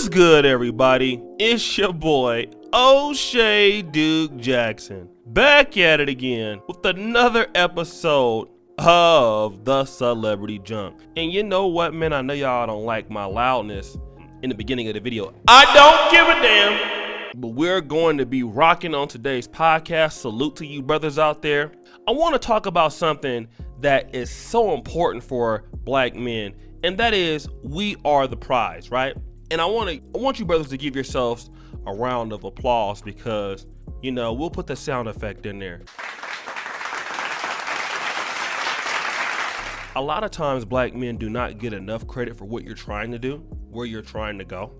What's good, everybody? It's your boy, O'Shea Duke Jackson, back at it again with another episode of the Celebrity Junk. And you know what, man? I know y'all don't like my loudness in the beginning of the video. I don't give a damn. But we're going to be rocking on today's podcast. Salute to you brothers out there. I want to talk about something that is so important for black men, and that is we are the prize, right? And I want you brothers to give yourselves a round of applause because, you know, we'll put the sound effect in there. A lot of times black men do not get enough credit for what you're trying to do, where you're trying to go.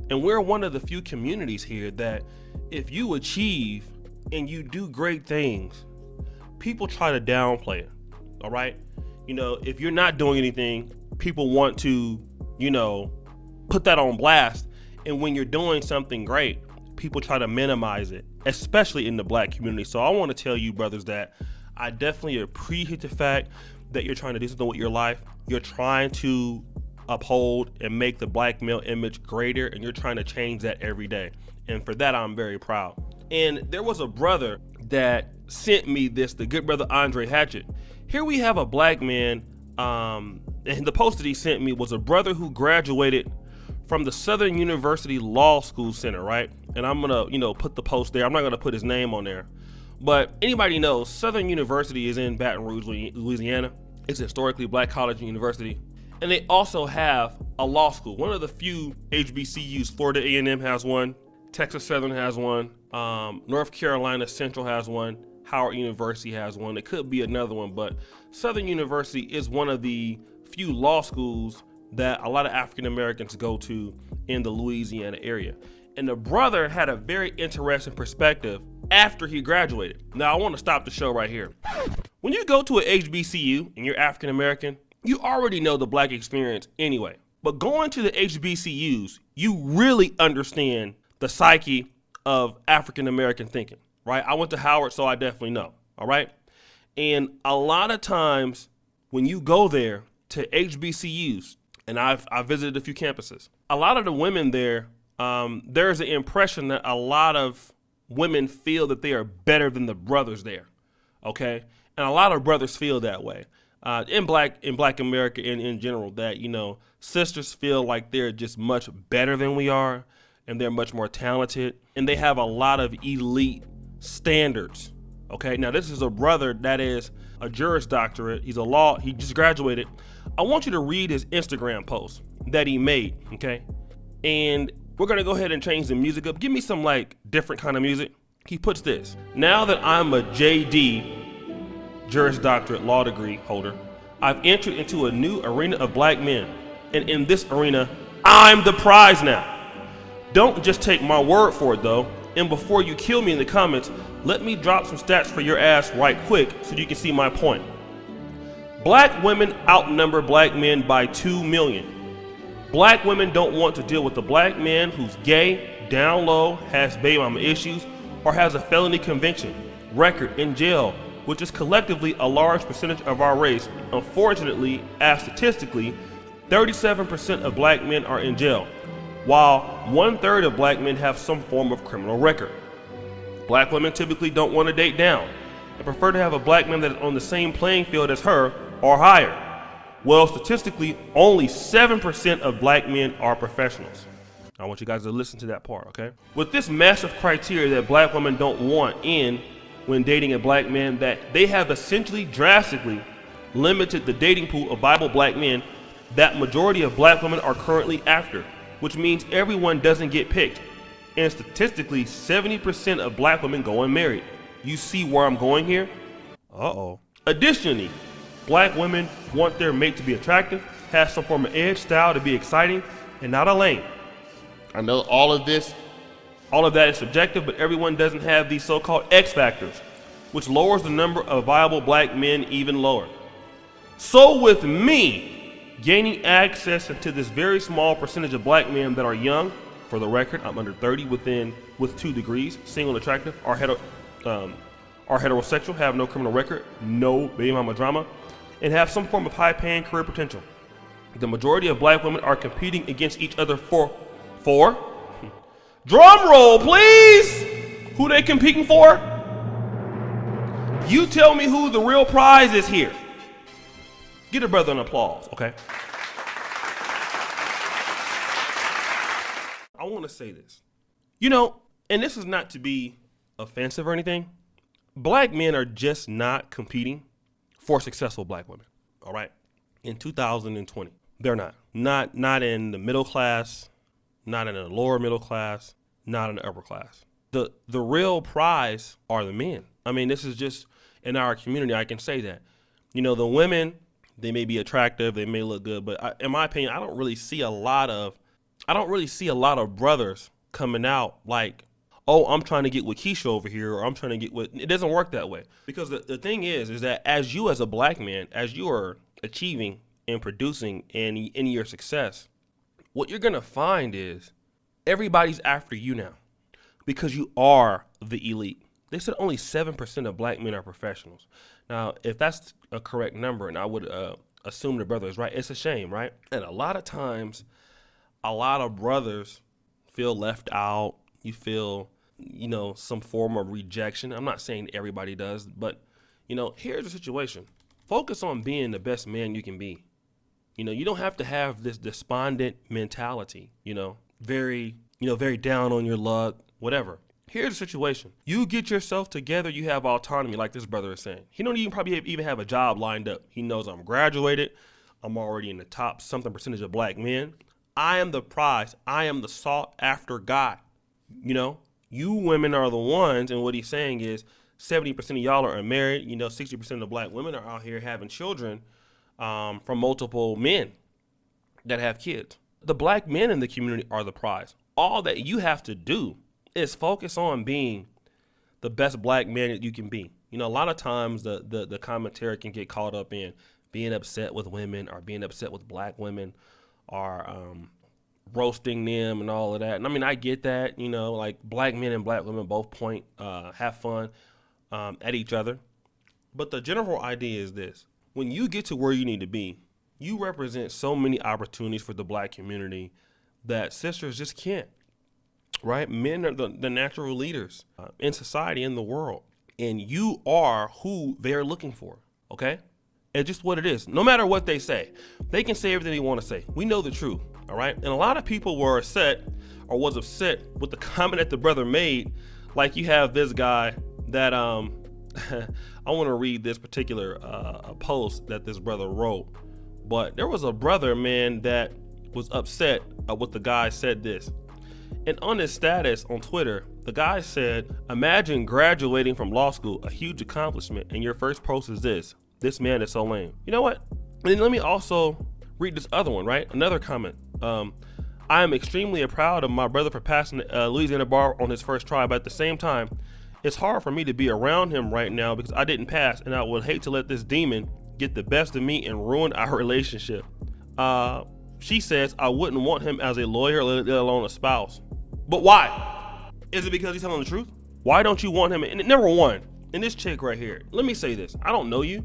And we're one of the few communities here that if you achieve and you do great things, people try to downplay it, all right? You know, if you're not doing anything, people want to, you know, put that on blast. And when you're doing something great, people try to minimize it, especially in the black community. So I want to tell you brothers that I definitely appreciate the fact that you're trying to do something with your life. You're trying to uphold and make the black male image greater, and you're trying to change that every day. And for that, I'm very proud. And there was a brother that sent me this, the good brother Andre Hatchett. Here we have a black man, and the post that he sent me was a brother who graduated from the Southern University Law School Center, right? And I'm gonna, you know, put the post there. I'm not gonna put his name on there, but anybody knows Southern University is in Baton Rouge, Louisiana. It's a historically black college and university, and they also have a law school. One of the few HBCUs. Florida A&M has one, Texas Southern has one, North Carolina Central has one, Howard University has one. It could be another one, but Southern University is one of the few law schools that a lot of African Americans go to in the Louisiana area. And the brother had a very interesting perspective after he graduated. Now I want to stop the show right here. When you go to an HBCU and you're African American, you already know the black experience anyway. But going to the HBCUs, you really understand the psyche of African American thinking, right? I went to Howard, so I definitely know, all right? And a lot of times when you go there to HBCUs, and I've visited a few campuses, a lot of the women there, there's an impression that a lot of women feel that they are better than the brothers there, okay? And a lot of brothers feel that way. In black America in general, that, you know, sisters feel like they're just much better than we are, and they're much more talented, and they have a lot of elite standards, okay? Now this is a brother that is a Juris Doctorate. He just graduated. I want you to read his Instagram post that he made, okay? And we're gonna go ahead and change the music up. Give me some like different kind of music. He puts this: now that I'm a JD'd, Juris Doctorate law degree holder, I've entered into a new arena of black men. And in this arena, I'm the prize now. Don't just take my word for it though. And before you kill me in the comments, let me drop some stats for your ass right quick so you can see my point. Black women outnumber black men by 2 million. Black women don't want to deal with a black man who's gay, down low, has baby mama issues, or has a felony conviction record in jail, which is collectively a large percentage of our race. Unfortunately, as statistically, 37% of black men are in jail, while 1/3 of black men have some form of criminal record. Black women typically don't want to date down and prefer to have a black man that is on the same playing field as her or higher. Well, statistically, only 7% of black men are professionals. I want you guys to listen to that part, okay? With this massive criteria that black women don't want in when dating a black man, that they have essentially drastically limited the dating pool of viable black men that majority of black women are currently after, which means everyone doesn't get picked. And statistically, 70% of black women go unmarried. You see where I'm going here? Uh-oh. Additionally, black women want their mate to be attractive, have some form of edge, style, to be exciting, and not a lame. I know all of that is subjective, but everyone doesn't have these so-called X factors, which lowers the number of viable black men even lower. So with me gaining access to this very small percentage of black men that are young, for the record, I'm under 30 with 2 degrees, single and attractive, are heterosexual, have no criminal record, no baby mama drama, and have some form of high-paying career potential. The majority of black women are competing against each other for 4. Drum roll, please. Who they competing for? You tell me who the real prize is here. Get a brother an applause, okay? I want to say this. You know, and this is not to be offensive or anything. Black men are just not competing for successful black women, all right? In 2020, they're not. Not in the middle class, not in the lower middle class, not in the upper class. The real prize are the men. I mean, this is just in our community, I can say that. You know, the women, they may be attractive, they may look good, but in my opinion, I don't really see a lot of brothers coming out like, oh, I'm trying to get with Keisha over here, or I'm trying to get with, it doesn't work that way. Because the thing is that as you as a black man, as you are achieving and producing and in your success, what you're gonna find is everybody's after you now because you are the elite. They said only 7% of black men are professionals. Now, if that's a correct number, and I would assume the brother is right, it's a shame, right? And a lot of times, a lot of brothers feel left out. You feel, you know, some form of rejection. I'm not saying everybody does, but, you know, here's the situation. Focus on being the best man you can be. You know, you don't have to have this despondent mentality, you know, very down on your luck, whatever. Here's the situation. You get yourself together, you have autonomy, like this brother is saying. He don't even probably even have a job lined up. He knows I'm graduated. I'm already in the top something percentage of black men. I am the prize. I am the sought after guy. You know, you women are the ones, and what he's saying is 70% of y'all are unmarried. You know, 60% of the black women are out here having children from multiple men that have kids. The black men in the community are the prize. All that you have to do is focus on being the best black man that you can be. You know, a lot of times the commentary can get caught up in being upset with women or being upset with black women or roasting them and all of that. And I mean, I get that, you know, like black men and black women both point, have fun at each other. But the general idea is this. When you get to where you need to be, you represent so many opportunities for the black community that sisters just can't. Right? Men are the natural leaders in society, in the world. And you are who they're looking for. Okay? It's just what it is. No matter what they say, they can say everything they want to say. We know the truth. All right? And a lot of people were upset or was upset with the comment that the brother made. Like you have this guy that, I want to read this particular post that this brother wrote. But there was a brother, man, that was upset with the guy said this. And on his status on Twitter, the guy said, imagine graduating from law school, a huge accomplishment, and your first post is this. This man is so lame. You know what? And then let me also read this other one, right? Another comment. I am extremely proud of my brother for passing the Louisiana bar on his first try, but at the same time, it's hard for me to be around him right now because I didn't pass, and I would hate to let this demon get the best of me and ruin our relationship. She says, I wouldn't want him as a lawyer, let alone a spouse. But why? Is it because he's telling the truth? Why don't you want him? And number one, and this chick right here, let me say this. I don't know you,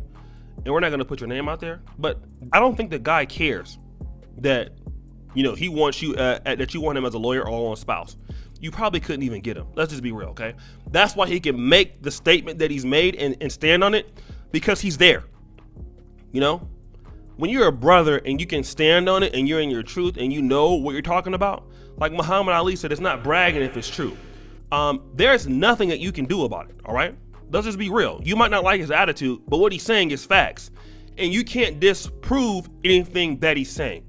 and we're not going to put your name out there, but I don't think the guy cares that, you know, he wants you, that you want him as a lawyer or a spouse. You probably couldn't even get him. Let's just be real, okay? That's why he can make the statement that he's made and stand on it, because he's there. You know? When you're a brother and you can stand on it and you're in your truth and you know what you're talking about, like Muhammad Ali said, it's not bragging if it's true. There's nothing that you can do about it, all right? Let's just be real. You might not like his attitude, but what he's saying is facts. And you can't disprove anything that he's saying.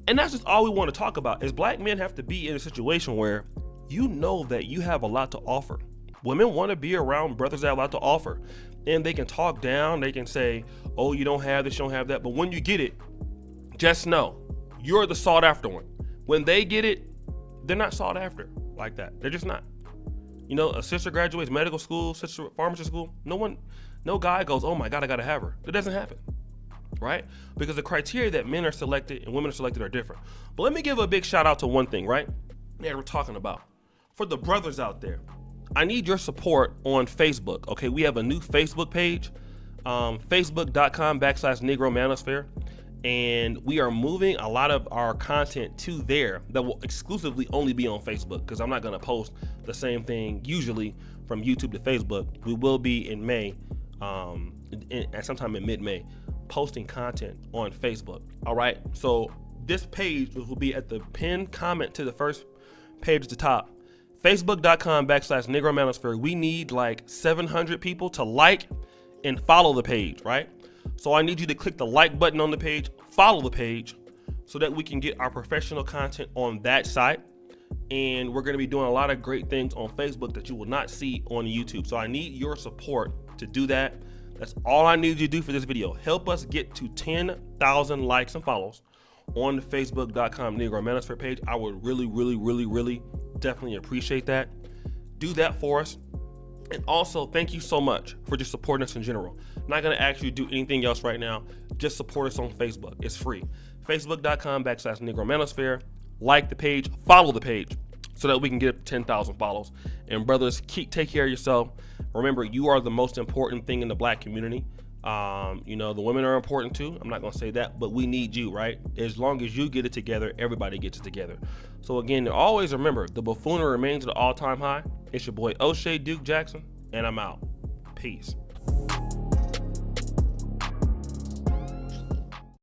And that's just all we want to talk about, is black men have to be in a situation where you know that you have a lot to offer. Women want to be around brothers that have a lot to offer. And they can talk down, they can say, oh, you don't have this, you don't have that. But when you get it, just know, you're the sought after one. When they get it, they're not sought after like that. They're just not. You know, a sister graduates medical school, sister pharmacy school. No guy goes, oh my God, I gotta have her. That doesn't happen, right? Because the criteria that men are selected and women are selected are different. But let me give a big shout out to one thing, right? That we're talking about. For the brothers out there, I need your support on Facebook, okay? We have a new Facebook page, facebook.com/Negro Manosphere. and we are moving a lot of our content to there that will exclusively only be on Facebook, because I'm not going to post the same thing usually from YouTube to Facebook. We will be in May, at sometime in mid-May, posting content on Facebook. All right, so this page will be at the pinned comment to the first page at the top, facebook.com/Negro Manosphere. We need like 700 people to like and follow the page, right? So I need you to click the like button on the page, follow the page, so that we can get our professional content on that site. And we're going to be doing a lot of great things on Facebook that you will not see on YouTube. So I need your support to do that. That's all I need you to do for this video. Help us get to 10,000 likes and follows on the facebook.com/Negro Manosphere page. I would really definitely appreciate that. Do that for us. And also, thank you so much for just supporting us in general. I'm not going to ask you to do anything else right now. Just support us on Facebook. It's free. Facebook.com/Negro Manosphere. Like the page, follow the page, so that we can get up to 10,000 follows. And brothers, take care of yourself. Remember, you are the most important thing in the black community. You know, the women are important too. I'm not going to say that, but we need you, right? As long as you get it together, everybody gets it together. So again, always remember, the buffoonery remains at an all-time high. It's your boy O'Shea Duke Jackson, and I'm out. Peace.